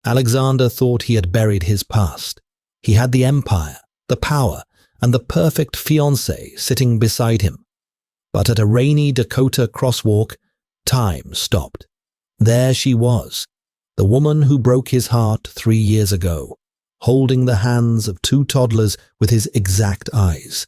Alexander thought he had buried his past. He had the empire, the power, and the perfect fiancée sitting beside him. But at a rainy Dakota crosswalk, time stopped. There she was, the woman who broke his heart 3 years ago, holding the hands of 2 toddlers with his exact eyes.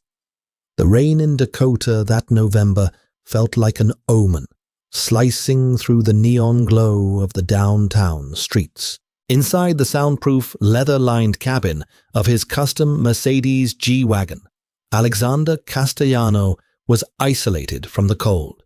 The rain in Dakota that November felt like an omen, slicing through the neon glow of the downtown streets. Inside the soundproof, leather-lined cabin of his custom Mercedes G-Wagon, Alexander Castellano was isolated from the cold.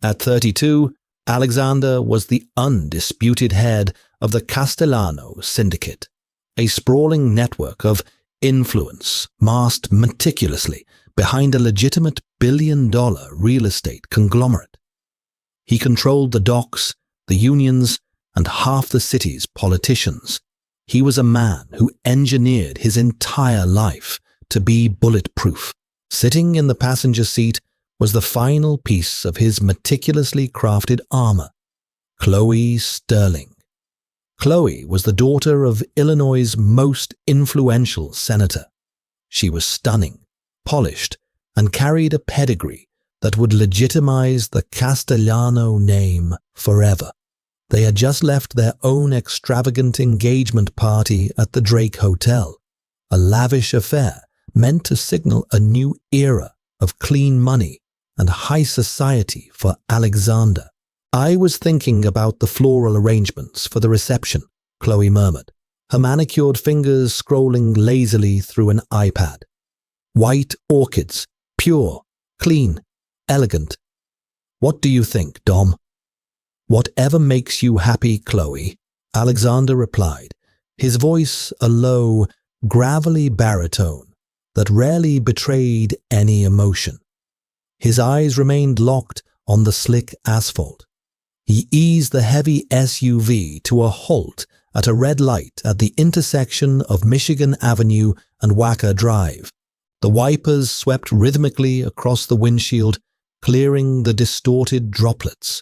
At 32, Alexander was the undisputed head of the Castellano Syndicate, a sprawling network of influence masked meticulously behind a legitimate billion-dollar real estate conglomerate. He controlled the docks, the unions, and half the city's politicians. He was a man who engineered his entire life to be bulletproof. Sitting in the passenger seat was the final piece of his meticulously crafted armor, Chloe Sterling. Chloe was the daughter of Illinois' most influential senator. She was stunning, polished, and carried a pedigree that would legitimize the Castellano name forever. They had just left their own extravagant engagement party at the Drake Hotel, a lavish affair meant to signal a new era of clean money and high society for Alexander. "I was thinking about the floral arrangements for the reception," Chloe murmured, her manicured fingers scrolling lazily through an iPad. "White orchids, pure, clean, elegant. What do you think, Dom?" "Whatever makes you happy, Chloe," Alexander replied, his voice a low, gravelly baritone that rarely betrayed any emotion. His eyes remained locked on the slick asphalt. He eased the heavy SUV to a halt at a red light at the intersection of Michigan Avenue and Wacker Drive. The wipers swept rhythmically across the windshield, clearing the distorted droplets.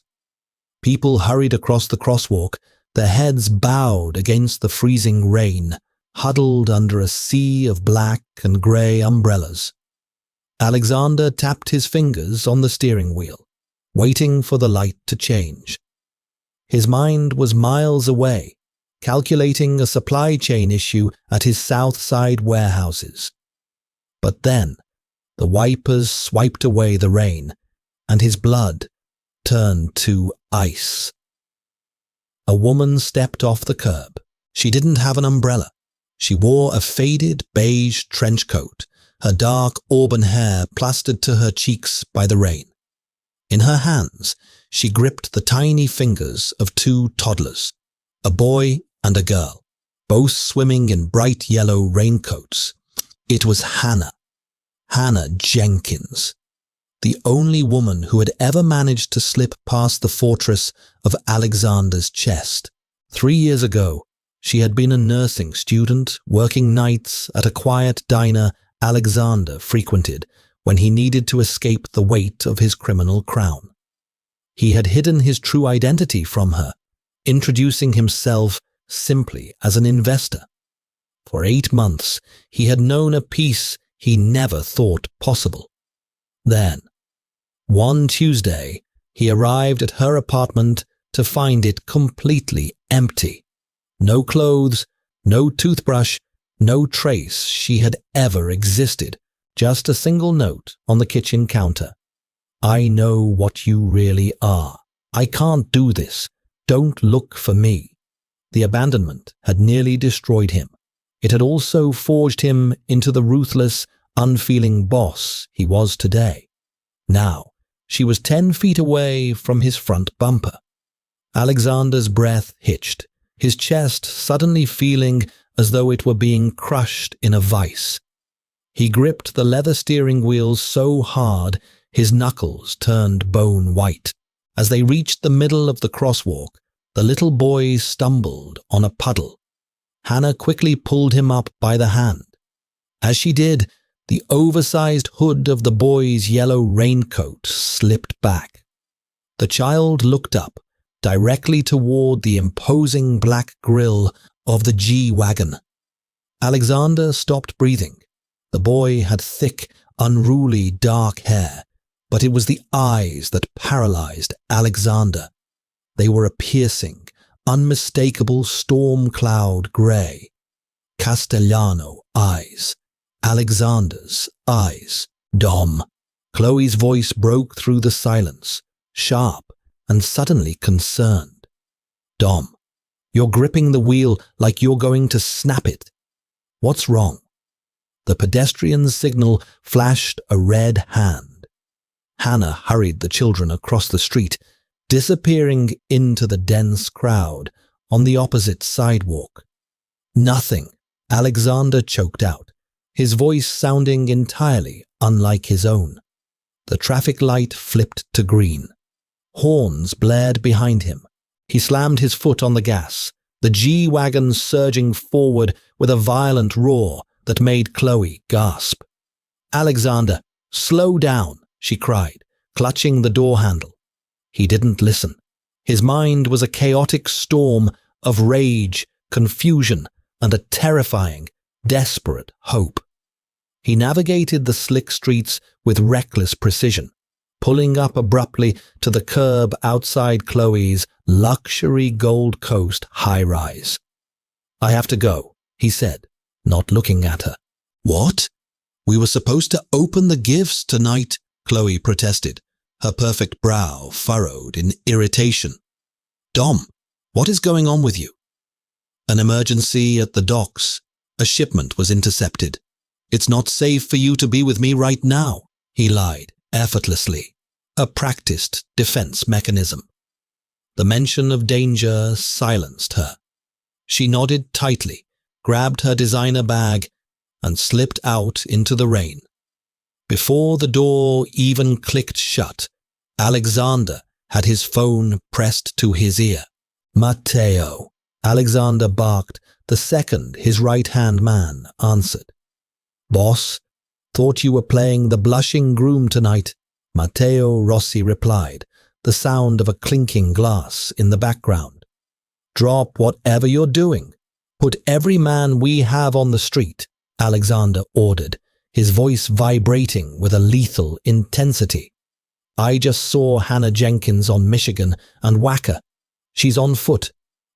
People hurried across the crosswalk, their heads bowed against the freezing rain, huddled under a sea of black and grey umbrellas. Alexander tapped his fingers on the steering wheel, waiting for the light to change. His mind was miles away, calculating a supply chain issue at his South Side warehouses. But then, the wipers swiped away the rain, and his blood turned to ice. A woman stepped off the curb. She didn't have an umbrella. She wore a faded beige trench coat, her dark auburn hair plastered to her cheeks by the rain. In her hands, she gripped the tiny fingers of 2 toddlers, a boy and a girl, both swimming in bright yellow raincoats. It was Hannah Jenkins, the only woman who had ever managed to slip past the fortress of Alexander's chest. 3 years ago, she had been a nursing student working nights at a quiet diner Alexander frequented when he needed to escape the weight of his criminal crown. He had hidden his true identity from her, introducing himself simply as an investor. For 8 months, he had known a peace he never thought possible. Then, one Tuesday, he arrived at her apartment to find it completely empty. No clothes, no toothbrush, no trace she had ever existed, just a single note on the kitchen counter. "I know what you really are. I can't do this. Don't look for me." The abandonment had nearly destroyed him. It had also forged him into the ruthless, unfeeling boss he was today. Now, she was 10 feet away from his front bumper. Alexander's breath hitched, his chest suddenly feeling as though it were being crushed in a vice. He gripped the leather steering wheel so hard his knuckles turned bone white. As they reached the middle of the crosswalk, the little boy stumbled on a puddle. Hannah quickly pulled him up by the hand. As she did, the oversized hood of the boy's yellow raincoat slipped back. The child looked up, directly toward the imposing black grille of the G-Wagon. Alexander stopped breathing. The boy had thick, unruly, dark hair, but it was the eyes that paralyzed Alexander. They were a piercing, unmistakable storm cloud gray. Castellano eyes. Alexander's eyes. Dom. Chloe's voice broke through the silence, sharp and suddenly concerned. Dom, you're gripping the wheel like you're going to snap it. What's wrong? The pedestrian's signal flashed a red hand. Hannah hurried the children across the street, disappearing into the dense crowd on the opposite sidewalk. Nothing, Alexander choked out, his voice sounding entirely unlike his own. The traffic light flipped to green. Horns blared behind him. He slammed his foot on the gas, the G-Wagon surging forward with a violent roar that made Chloe gasp. Alexander, slow down, she cried, clutching the door handle. He didn't listen. His mind was a chaotic storm of rage, confusion, and a terrifying, desperate hope. He navigated the slick streets with reckless precision, pulling up abruptly to the curb outside Chloe's luxury Gold Coast high-rise. I have to go, he said, not looking at her. What? We were supposed to open the gifts tonight, Chloe protested, her perfect brow furrowed in irritation. Dom, what is going on with you? An emergency at the docks. A shipment was intercepted. It's not safe for you to be with me right now, he lied, effortlessly, a practiced defense mechanism. The mention of danger silenced her. She nodded tightly, grabbed her designer bag, and slipped out into the rain. Before the door even clicked shut, Alexander had his phone pressed to his ear. Matteo, Alexander barked the second his right-hand man answered. Boss, thought you were playing the blushing groom tonight, Matteo Rossi replied, the sound of a clinking glass in the background. Drop whatever you're doing. Put every man we have on the street, Alexander ordered, his voice vibrating with a lethal intensity. I just saw Hannah Jenkins on Michigan and whack her. She's on foot.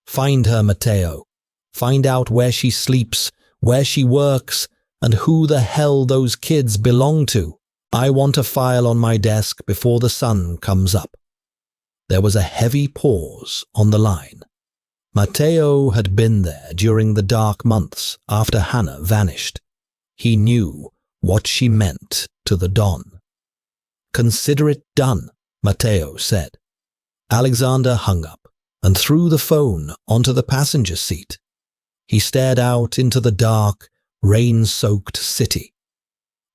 Find her, Matteo. Find out where she sleeps, where she works, and who the hell those kids belong to. I want a file on my desk before the sun comes up. There was a heavy pause on the line. Matteo had been there during the dark months after Hannah vanished. He knew what she meant to the Don. Consider it done, Matteo said. Alexander hung up and threw the phone onto the passenger seat. He stared out into the dark, rain-soaked city.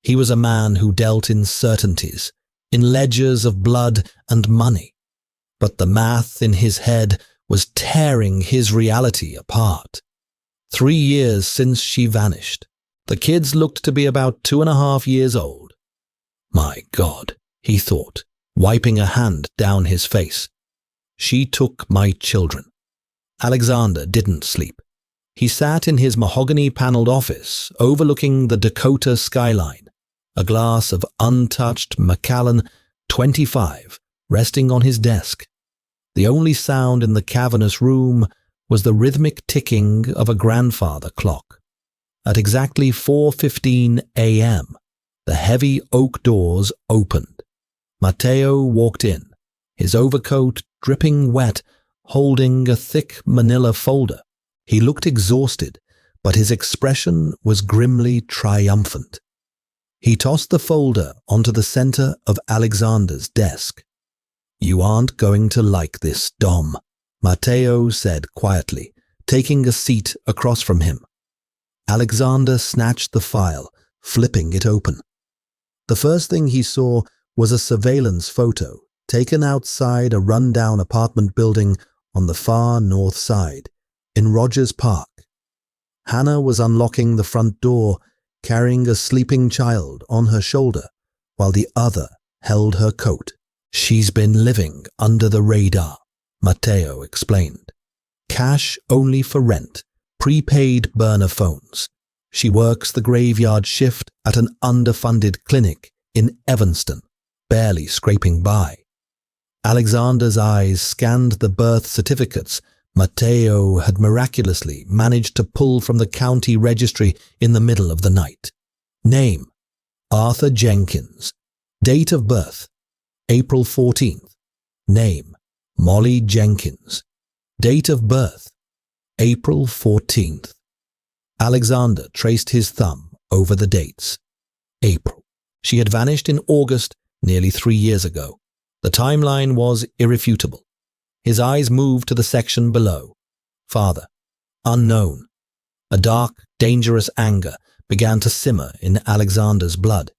He was a man who dealt in certainties, in ledgers of blood and money. But the math in his head was tearing his reality apart. 3 years since she vanished. The kids looked to be about 2.5 years old. My God, he thought, wiping a hand down his face. She took my children. Alexander didn't sleep. He sat in his mahogany-paneled office overlooking the Dakota skyline, a glass of untouched Macallan 25 resting on his desk. The only sound in the cavernous room was the rhythmic ticking of a grandfather clock. At exactly 4:15 a.m., the heavy oak doors opened. Matteo walked in, his overcoat dripping wet, holding a thick manila folder. He looked exhausted, but his expression was grimly triumphant. He tossed the folder onto the center of Alexander's desk. You aren't going to like this, Dom, Matteo said quietly, taking a seat across from him. Alexander snatched the file, flipping it open. The first thing he saw was a surveillance photo taken outside a rundown apartment building on the far north side, in Rogers Park. Hannah was unlocking the front door, carrying a sleeping child on her shoulder, while the other held her coat. She's been living under the radar, Matteo explained. Cash only for rent, prepaid burner phones. She works the graveyard shift at an underfunded clinic in Evanston, barely scraping by. Alexander's eyes scanned the birth certificates Matteo had miraculously managed to pull from the county registry in the middle of the night. Name: Arthur Jenkins. Date of birth: April 14th. Name: Molly Jenkins. Date of birth: April 14th. Alexander traced his thumb over the dates. April. She had vanished in August, nearly 3 years ago. The timeline was irrefutable. His eyes moved to the section below. Father. Unknown. A dark, dangerous anger began to simmer in Alexander's blood.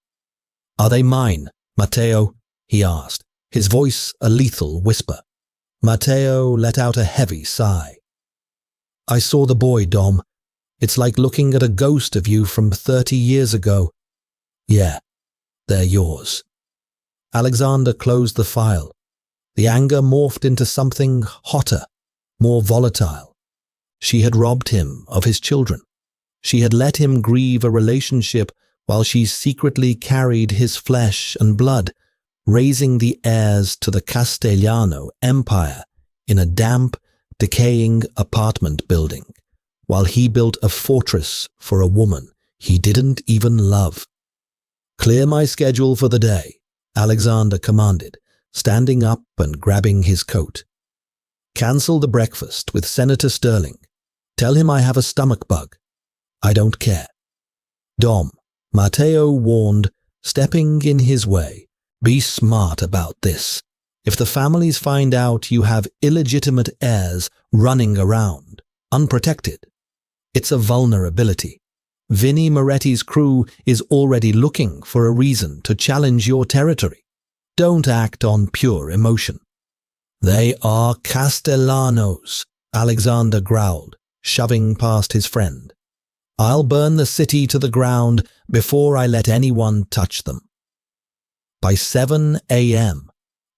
Are they mine, Matteo? He asked, his voice a lethal whisper. Matteo let out a heavy sigh. I saw the boy, Dom. It's like looking at a ghost of you from 30 years ago. Yeah, they're yours. Alexander closed the file. The anger morphed into something hotter, more volatile. She had robbed him of his children. She had let him grieve a relationship while she secretly carried his flesh and blood, raising the heirs to the Castellano empire in a damp, decaying apartment building, while he built a fortress for a woman he didn't even love. Clear my schedule for the day, Alexander commanded, standing up and grabbing his coat. Cancel the breakfast with Senator Sterling. Tell him I have a stomach bug. I don't care. Dom, Matteo warned, stepping in his way. Be smart about this. If the families find out you have illegitimate heirs running around, unprotected, it's a vulnerability. Vinnie Moretti's crew is already looking for a reason to challenge your territory. Don't act on pure emotion. They are Castellanos, Alexander growled, shoving past his friend. I'll burn the city to the ground before I let anyone touch them. By 7 a.m.,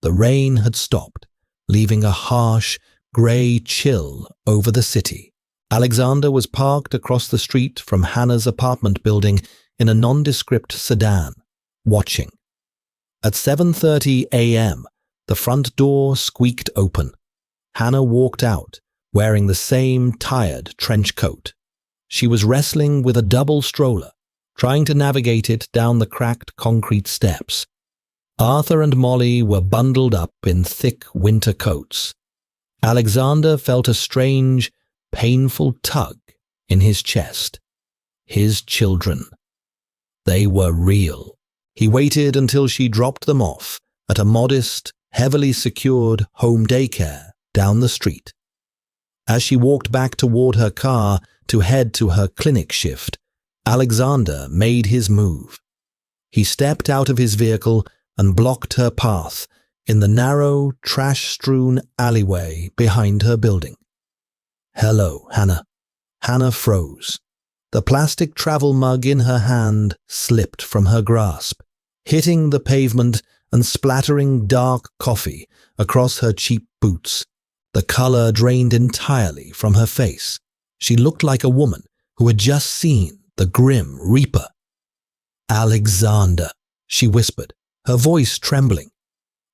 the rain had stopped, leaving a harsh, grey chill over the city. Alexander was parked across the street from Hannah's apartment building in a nondescript sedan, watching. At 7:30 a.m., the front door squeaked open. Hannah walked out, wearing the same tired trench coat. She was wrestling with a double stroller, trying to navigate it down the cracked concrete steps. Arthur and Molly were bundled up in thick winter coats. Alexander felt a strange, painful tug in his chest. His children. They were real. He waited until she dropped them off at a modest, heavily secured home daycare down the street. As she walked back toward her car to head to her clinic shift, Alexander made his move. He stepped out of his vehicle and blocked her path in the narrow, trash-strewn alleyway behind her building. Hello, Hannah. Hannah froze. The plastic travel mug in her hand slipped from her grasp, hitting the pavement and splattering dark coffee across her cheap boots. The color drained entirely from her face. She looked like a woman who had just seen the Grim Reaper. Alexander, she whispered, her voice trembling.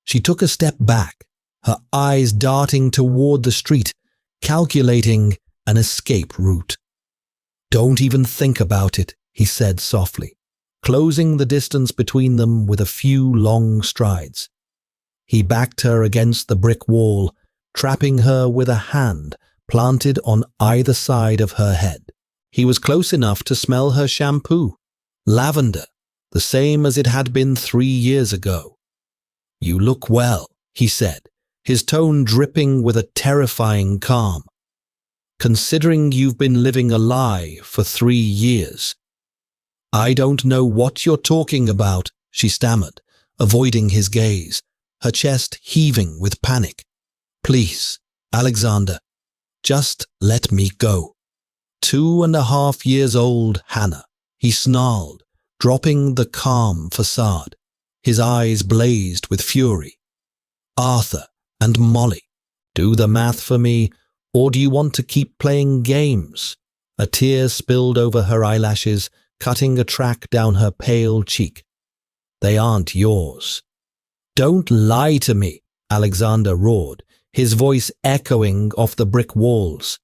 She took a step back, her eyes darting toward the street, calculating an escape route. Don't even think about it, he said softly, closing the distance between them with a few long strides. He backed her against the brick wall, trapping her with a hand planted on either side of her head. He was close enough to smell her shampoo, lavender, the same as it had been 3 years ago. You look well, he said, his tone dripping with a terrifying calm. Considering you've been living a lie for 3 years. I don't know what you're talking about, she stammered, avoiding his gaze, her chest heaving with panic. Please, Alexander, just let me go. 2.5 years old, Hannah, he snarled, dropping the calm facade. His eyes blazed with fury. Arthur and Molly, Do the math for me, or do you want to keep playing games? A tear spilled over her eyelashes, cutting a track down her pale cheek. They aren't yours. Don't lie to me, Alexander roared, his voice echoing off the brick walls.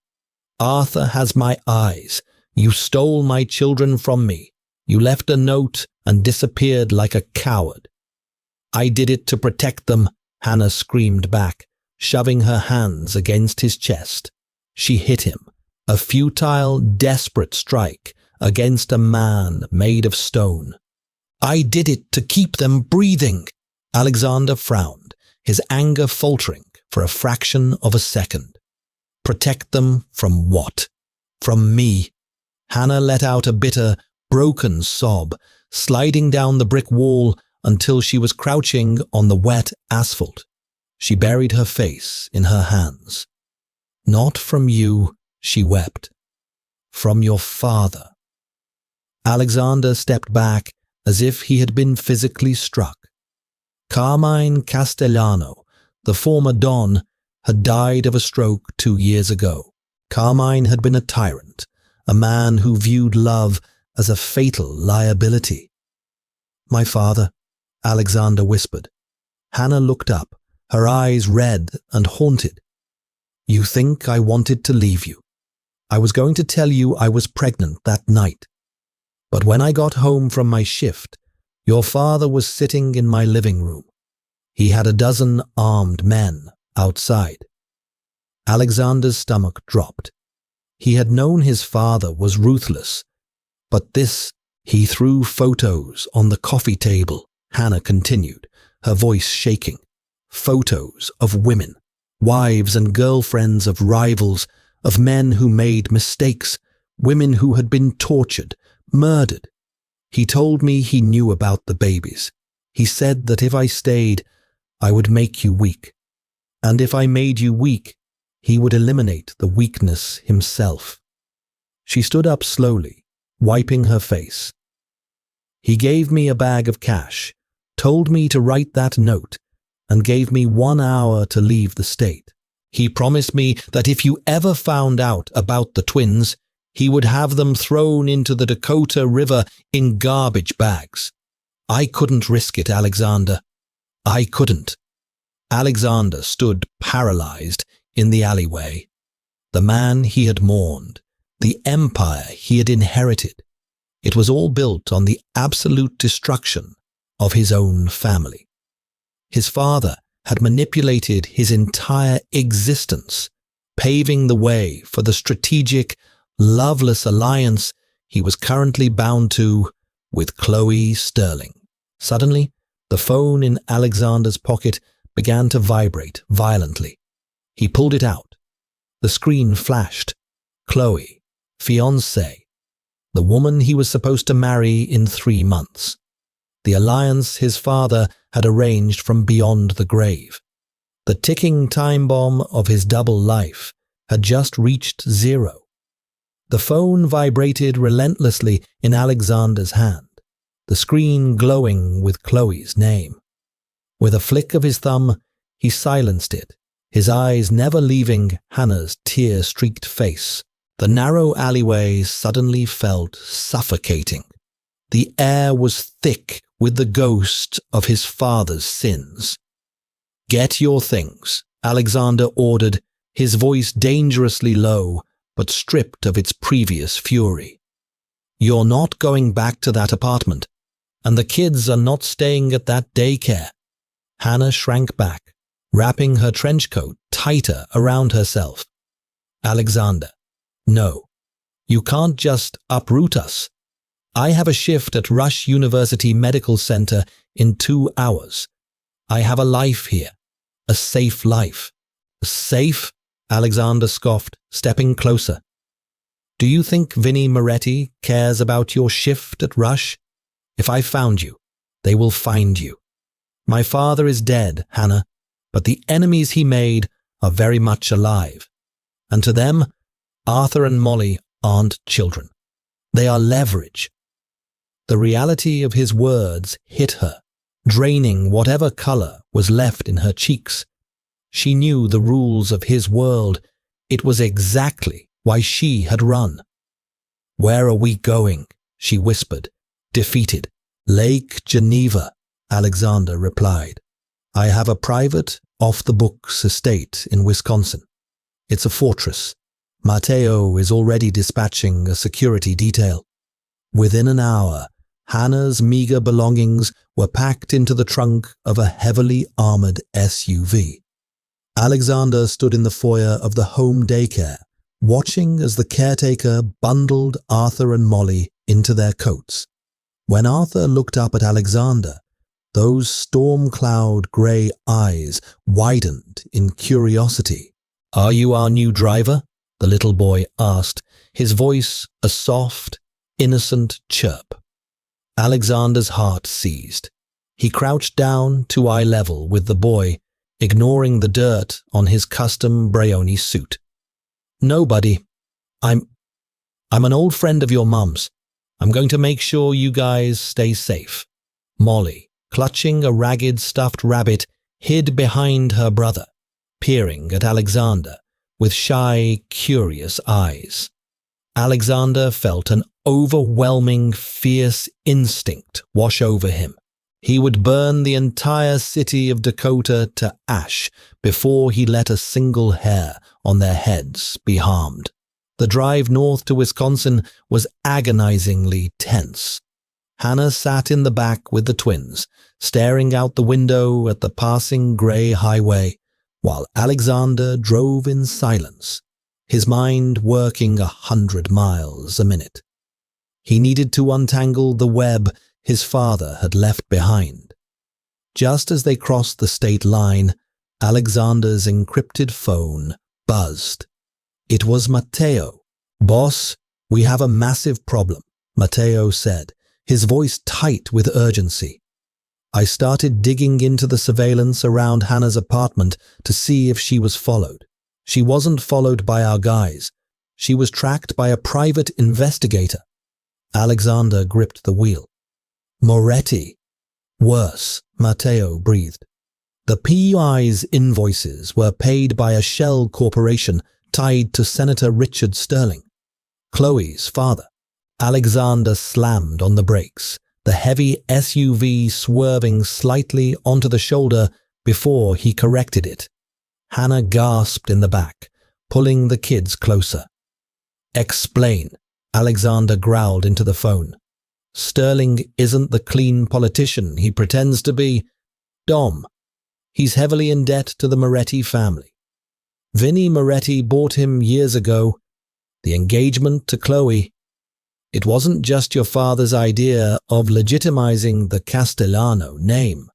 Arthur has my eyes. You stole my children from me. You left a note and disappeared like a coward. I did it to protect them, Hannah screamed back, shoving her hands against his chest. She hit him, a futile, desperate strike against a man made of stone. I did it to keep them breathing. Alexander frowned, his anger faltering for a fraction of a second. Protect them from what? From me. Hannah let out a bitter, broken sob, sliding down the brick wall until she was crouching on the wet asphalt. She buried her face in her hands. Not from you, she wept. From your father. Alexander stepped back as if he had been physically struck. Carmine Castellano, the former Don, had died of a stroke 2 years ago. Carmine had been a tyrant, a man who viewed love as a fatal liability. My father, Alexander whispered. Hannah looked up, her eyes red and haunted. You think I wanted to leave you. I was going to tell you I was pregnant that night. But when I got home from my shift, your father was sitting in my living room. He had a dozen armed men outside. Alexander's stomach dropped. He had known his father was ruthless, but this, he threw photos on the coffee table, Hannah continued, her voice shaking. Photos of women, wives and girlfriends of rivals, of men who made mistakes, women who had been tortured, murdered. He told me he knew about the babies. He said that if I stayed, I would make you weak. And if I made you weak, he would eliminate the weakness himself. She stood up slowly, wiping her face. He gave me a bag of cash, told me to write that note, and gave me 1 hour to leave the state. He promised me that if you ever found out about the twins, he would have them thrown into the Dakota River in garbage bags. I couldn't risk it, Alexander. I couldn't. Alexander stood paralyzed in the alleyway. The man he had mourned, the empire he had inherited, it was all built on the absolute destruction of his own family. His father had manipulated his entire existence, paving the way for the strategic, loveless alliance he was currently bound to with Chloe Sterling. Suddenly, the phone in Alexander's pocket began to vibrate violently. He pulled it out. The screen flashed. Chloe, fiancée, the woman he was supposed to marry in 3 months. The alliance his father had arranged from beyond the grave. The ticking time bomb of his double life had just reached 0. The phone vibrated relentlessly in Alexander's hand, the screen glowing with Chloe's name. With a flick of his thumb, he silenced it, his eyes never leaving Hannah's tear-streaked face. The narrow alleyway suddenly felt suffocating. The air was thick with the ghost of his father's sins. Get your things, Alexander ordered, his voice dangerously low, but stripped of its previous fury. You're not going back to that apartment, and the kids are not staying at that daycare. Hannah shrank back, wrapping her trench coat tighter around herself. Alexander, no, you can't just uproot us. I have a shift at Rush University Medical Center in 2 hours. I have a life here, a safe life. Safe? Alexander scoffed, stepping closer. Do you think Vinnie Moretti cares about your shift at Rush? If I found you, they will find you. My father is dead, Hannah, but the enemies he made are very much alive. And to them, Arthur and Molly aren't children. They are leverage. The reality of his words hit her, draining whatever color was left in her cheeks. She knew the rules of his world. It was exactly why she had run. "Where are we going?" she whispered, defeated. "Lake Geneva," Alexander replied. "I have a private, off-the-books estate in Wisconsin. It's a fortress. Matteo is already dispatching a security detail." Within an hour, Hannah's meager belongings were packed into the trunk of a heavily armored SUV. Alexander stood in the foyer of the home daycare, watching as the caretaker bundled Arthur and Molly into their coats. When Arthur looked up at Alexander, those storm cloud grey eyes widened in curiosity. "Are you our new driver?" the little boy asked, his voice a soft, innocent chirp. Alexander's heart seized. He crouched down to eye level with the boy, ignoring the dirt on his custom Brioni suit. "No, buddy. I'm an old friend of your mum's. I'm going to make sure you guys stay safe." Molly, clutching a ragged stuffed rabbit, hid behind her brother, peering at Alexander with shy, curious eyes. Alexander felt an overwhelming, fierce instinct wash over him. He would burn the entire city of Dakota to ash before he let a single hair on their heads be harmed. The drive north to Wisconsin was agonizingly tense. Hannah sat in the back with the twins, staring out the window at the passing grey highway, while Alexander drove in silence, his mind working 100 miles a minute. He needed to untangle the web his father had left behind. Just as they crossed the state line, Alexander's encrypted phone buzzed. It was Matteo. "Boss, we have a massive problem," Matteo said, his voice tight with urgency. "I started digging into the surveillance around Hannah's apartment to see if she was followed. She wasn't followed by our guys. She was tracked by a private investigator." Alexander gripped the wheel. "Moretti." "Worse," Matteo breathed. The PI's invoices were paid by a shell corporation tied to Senator Richard Sterling, Chloe's father. Alexander slammed on the brakes, the heavy SUV swerving slightly onto the shoulder before he corrected it. Hannah gasped in the back, pulling the kids closer. "Explain," Alexander growled into the phone. "Sterling isn't the clean politician he pretends to be. Dom. He's heavily in debt to the Moretti family. Vinnie Moretti bought him years ago. The engagement to Chloe. It wasn't just your father's idea of legitimizing the Castellano name.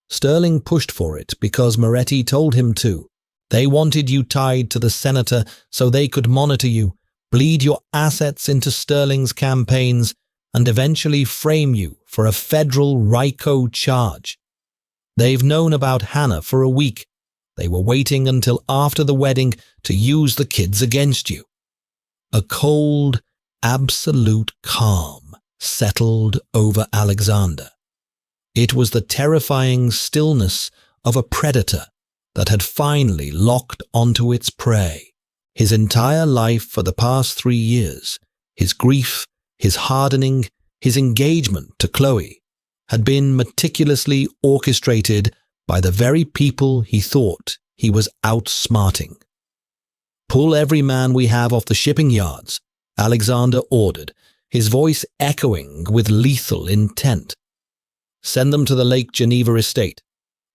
Sterling pushed for it because Moretti told him to. They wanted you tied to the senator so they could monitor you, bleed your assets into Sterling's campaigns, and eventually frame you for a federal RICO charge. They've known about Hannah for a week. They were waiting until after the wedding to use the kids against you." A cold, absolute calm settled over Alexander. It was the terrifying stillness of a predator that had finally locked onto its prey. His entire life for the past 3 years, his grief, his hardening, his engagement to Chloe, had been meticulously orchestrated by the very people he thought he was outsmarting. "Pull every man we have off the shipping yards," Alexander ordered, his voice echoing with lethal intent. "Send them to the Lake Geneva estate.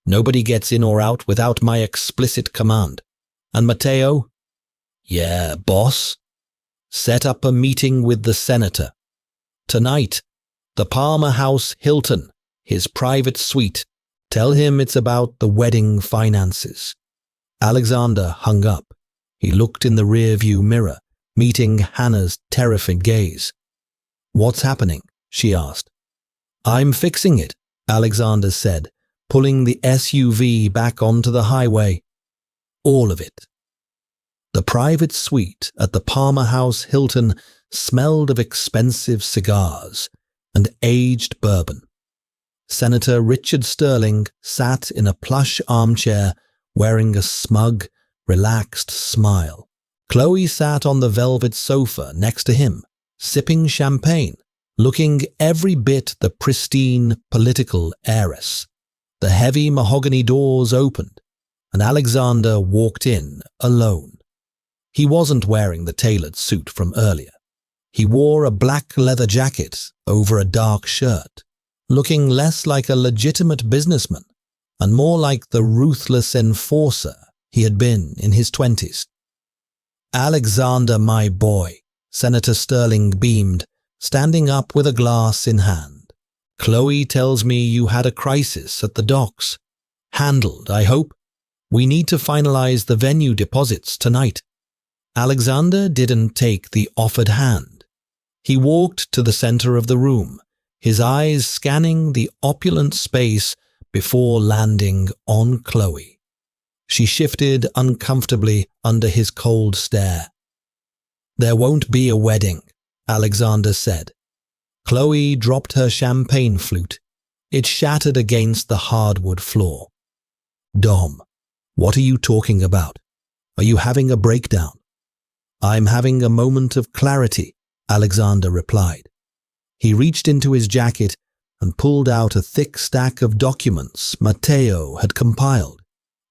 Nobody gets in or out without my explicit command. And Matteo?" "Yeah, boss." "Set up a meeting with the senator. Tonight, the Palmer House Hilton, his private suite. Tell him it's about the wedding finances." Alexander hung up. He looked in the rearview mirror, meeting Hannah's terrified gaze. "What's happening?" she asked. "I'm fixing it," Alexander said, pulling the SUV back onto the highway. "All of it." The private suite at the Palmer House Hilton smelled of expensive cigars and aged bourbon. Senator Richard Sterling sat in a plush armchair wearing a smug, relaxed smile. Chloe sat on the velvet sofa next to him, sipping champagne, looking every bit the pristine political heiress. The heavy mahogany doors opened, and Alexander walked in alone. He wasn't wearing the tailored suit from earlier. He wore a black leather jacket over a dark shirt, looking less like a legitimate businessman and more like the ruthless enforcer he had been in his 20s. "Alexander, my boy," Senator Sterling beamed, standing up with a glass in hand. "Chloe tells me you had a crisis at the docks. Handled, I hope? We need to finalize the venue deposits tonight." Alexander didn't take the offered hand. He walked to the center of the room, his eyes scanning the opulent space before landing on Chloe. She shifted uncomfortably under his cold stare. "There won't be a wedding," Alexander said. Chloe dropped her champagne flute. It shattered against the hardwood floor. "Dom, what are you talking about? Are you having a breakdown?" "I'm having a moment of clarity," Alexander replied. He reached into his jacket and pulled out a thick stack of documents Matteo had compiled.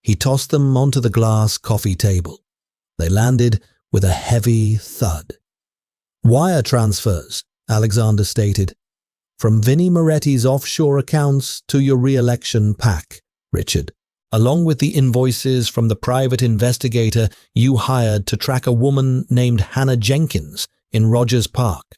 He tossed them onto the glass coffee table. They landed with a heavy thud. "Wire transfers," Alexander stated. "From Vinnie Moretti's offshore accounts to your re-election PAC, Richard, along with the invoices from the private investigator you hired to track a woman named Hannah Jenkins in Rogers Park."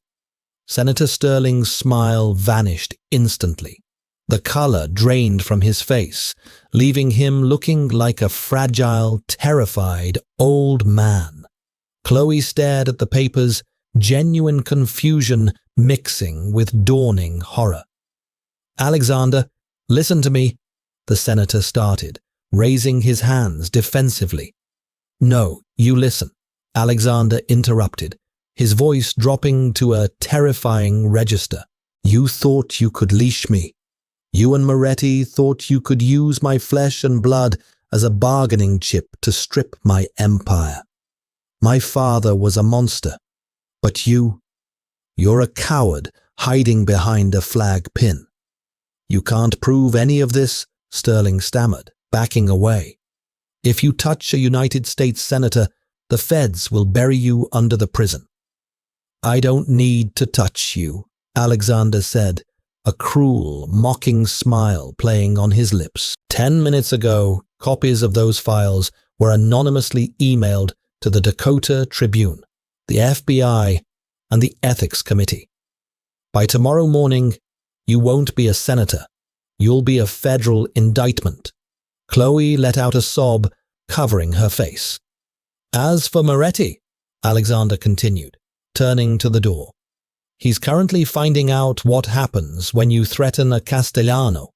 Senator Sterling's smile vanished instantly. The color drained from his face, leaving him looking like a fragile, terrified old man. Chloe stared at the papers, genuine confusion mixing with dawning horror. "Alexander, listen to me," the senator started, raising his hands defensively. "No, you listen," Alexander interrupted, his voice dropping to a terrifying register. "You thought you could leash me. You and Moretti thought you could use my flesh and blood as a bargaining chip to strip my empire. My father was a monster, but you're a coward hiding behind a flag pin. You can't prove any of this," Sterling stammered, backing away. "If you touch a United States senator, the feds will bury you under the prison." "I don't need to touch you," Alexander said, a cruel, mocking smile playing on his lips. 10 minutes ago, copies of those files were anonymously emailed to the Dakota Tribune, the FBI, and the Ethics Committee. By tomorrow morning, you won't be a senator. You'll be a federal indictment. Chloe let out a sob, covering her face. "As for Moretti," Alexander continued, turning to the door, "he's currently finding out what happens when you threaten a Castellano."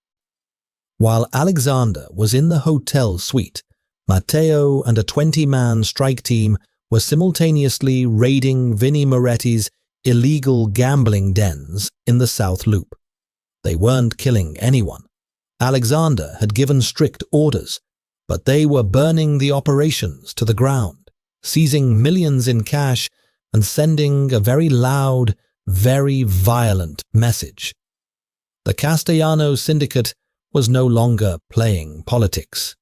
While Alexander was in the hotel suite, Matteo and a 20-man strike team were simultaneously raiding Vinnie Moretti's illegal gambling dens in the South Loop. They weren't killing anyone. Alexander had given strict orders, but they were burning the operations to the ground, seizing millions in cash and sending a very loud, very violent message. The Castellano syndicate was no longer playing politics.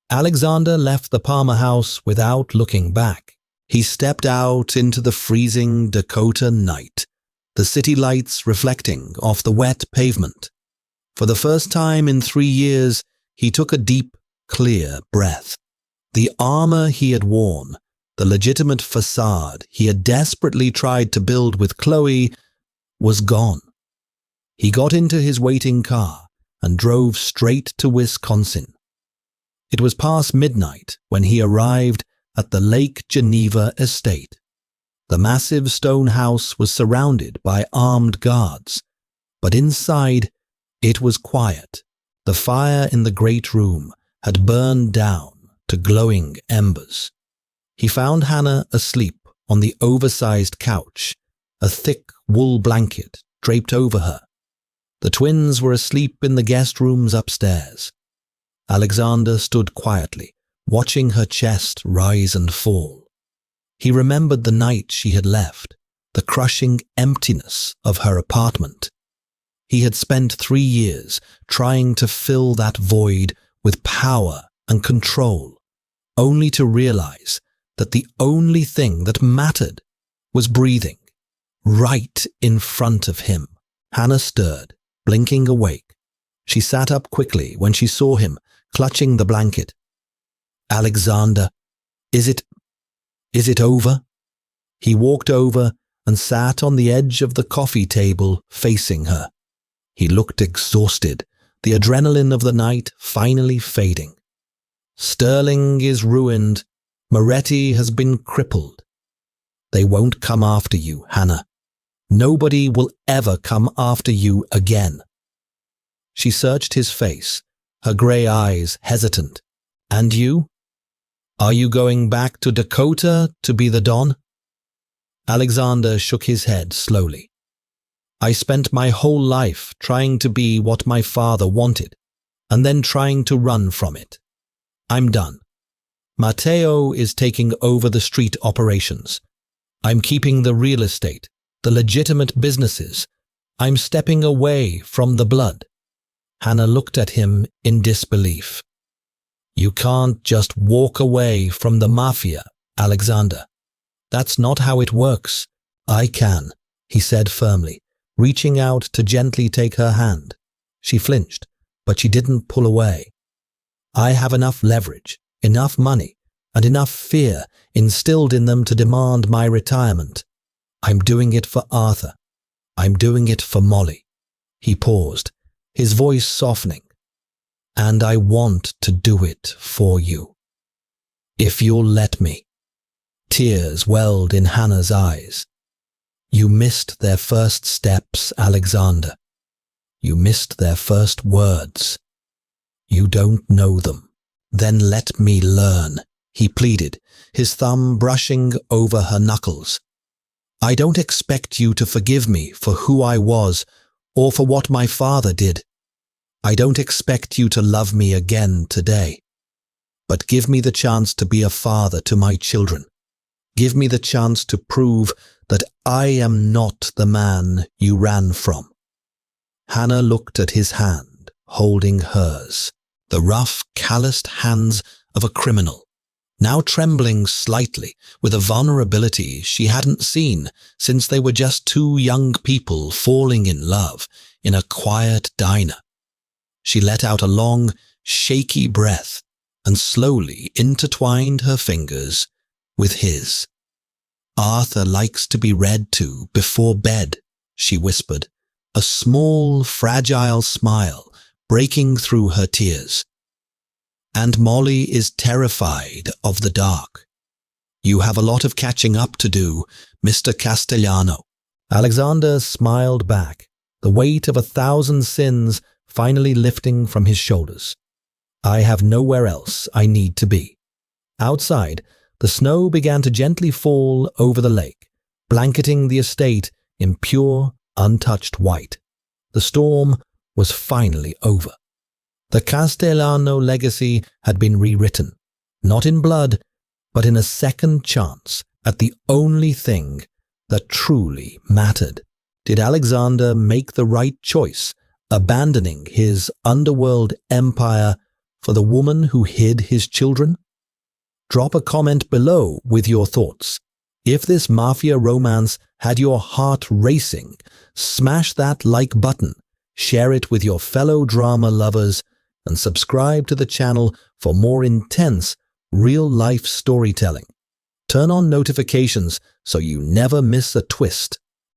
Alexander left the Palmer house without looking back. He stepped out into the freezing Dakota night, the city lights reflecting off the wet pavement. For the first time in 3 years, he took a deep, clear breath. The armor he had worn, the legitimate facade he had desperately tried to build with Chloe, was gone. He got into his waiting car and drove straight to Wisconsin. It was past midnight when he arrived at the Lake Geneva estate. The massive stone house was surrounded by armed guards, but inside it was quiet. The fire in the great room had burned down to glowing embers. He found Hannah asleep on the oversized couch, a thick wool blanket draped over her. The twins were asleep in the guest rooms upstairs. Alexander stood quietly, watching her chest rise and fall. He remembered the night she had left, the crushing emptiness of her apartment. He had spent 3 years trying to fill that void with power and control, only to realize that the only thing that mattered was breathing, right in front of him. Hannah stirred, blinking awake. She sat up quickly when she saw him, clutching the blanket. "Alexander, is it over?" He walked over and sat on the edge of the coffee table facing her. He looked exhausted, the adrenaline of the night finally fading. "Sterling is ruined. Moretti has been crippled. They won't come after you, Hannah. Nobody will ever come after you again." She searched his face, her grey eyes hesitant. "And you? Are you going back to Dakota to be the Don?" Alexander shook his head slowly. "I spent my whole life trying to be what my father wanted, and then trying to run from it. I'm done. Matteo is taking over the street operations. I'm keeping the real estate, the legitimate businesses. I'm stepping away from the blood." Hannah looked at him in disbelief. "You can't just walk away from the Mafia, Alexander. That's not how it works." "I can," he said firmly, reaching out to gently take her hand. She flinched, but she didn't pull away. "I have enough leverage, enough money, and enough fear instilled in them to demand my retirement. I'm doing it for Arthur. I'm doing it for Molly." He paused, his voice softening. "And I want to do it for you. If you'll let me." Tears welled in Hannah's eyes. "You missed their first steps, Alexander. You missed their first words. You don't know them. Then let me learn," he pleaded, his thumb brushing over her knuckles. "I don't expect you to forgive me for who I was or for what my father did. I don't expect you to love me again today. But give me the chance to be a father to my children. Give me the chance to prove that I am not the man you ran from." Hannah looked at his hand, holding hers, the rough, calloused hands of a criminal, now trembling slightly with a vulnerability she hadn't seen since they were just 2 young people falling in love in a quiet diner. She let out a long, shaky breath and slowly intertwined her fingers with his. "Arthur likes to be read to before bed," she whispered, a small, fragile smile breaking through her tears. "And Molly is terrified of the dark. You have a lot of catching up to do, Mr. Castellano." Alexander smiled back, the weight of 1,000 sins finally lifting from his shoulders. "I have nowhere else I need to be." Outside, the snow began to gently fall over the lake, blanketing the estate in pure, untouched white. The storm was finally over. The Castellano legacy had been rewritten, not in blood, but in a second chance at the only thing that truly mattered. Did Alexander make the right choice, abandoning his underworld empire for the woman who hid his children? Drop a comment below with your thoughts. If this Mafia romance had your heart racing, smash that like button, share it with your fellow drama lovers, and subscribe to the channel for more intense, real-life storytelling. Turn on notifications so you never miss a twist.